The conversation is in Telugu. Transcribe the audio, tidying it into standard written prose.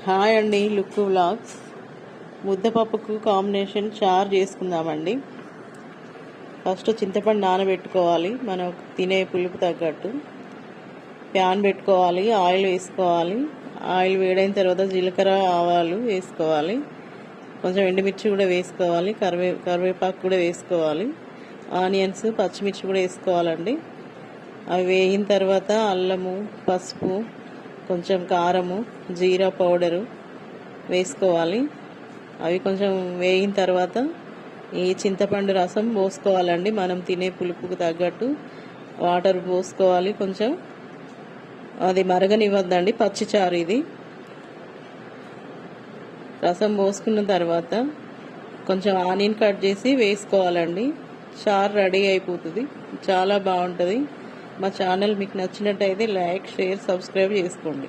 హాయ్ అండి, లుక్ వ్లాగ్స్. ముద్దపప్పుకు కాంబినేషన్ చారు చేసుకుందామండి. ఫస్ట్ చింతపండు నానబెట్టుకోవాలి, మనం తినే పులుపు తగ్గట్టు. ప్యాన్ పెట్టుకోవాలి, ఆయిల్ వేసుకోవాలి. ఆయిల్ వేడైన తర్వాత జీలకర్ర ఆవాలు వేసుకోవాలి, కొంచెం ఎండుమిర్చి కూడా వేసుకోవాలి, కరివేపాకు కూడా వేసుకోవాలి, ఆనియన్స్ పచ్చిమిర్చి కూడా వేసుకోవాలండి. అవి వేగిన తర్వాత అల్లము, పసుపు, కొంచెం కారము, జీరా పౌడరు వేసుకోవాలి. అవి కొంచెం వేగిన తర్వాత ఈ చింతపండు రసం పోసుకోవాలండి. మనం తినే పులుపుకు తగ్గట్టు వాటర్ పోసుకోవాలి. కొంచెం అది మరగనివ్వద్దండి, పచ్చిచారు ఇది. రసం పోసుకున్న తర్వాత కొంచెం ఆనియన్ కట్ చేసి వేసుకోవాలండి. చారు రెడీ అయిపోతుంది, చాలా బాగుంటుంది. మా ఛానల్ మీకు నచ్చినట్టయితే లైక్, షేర్, సబ్స్క్రైబ్ చేసుకోండి.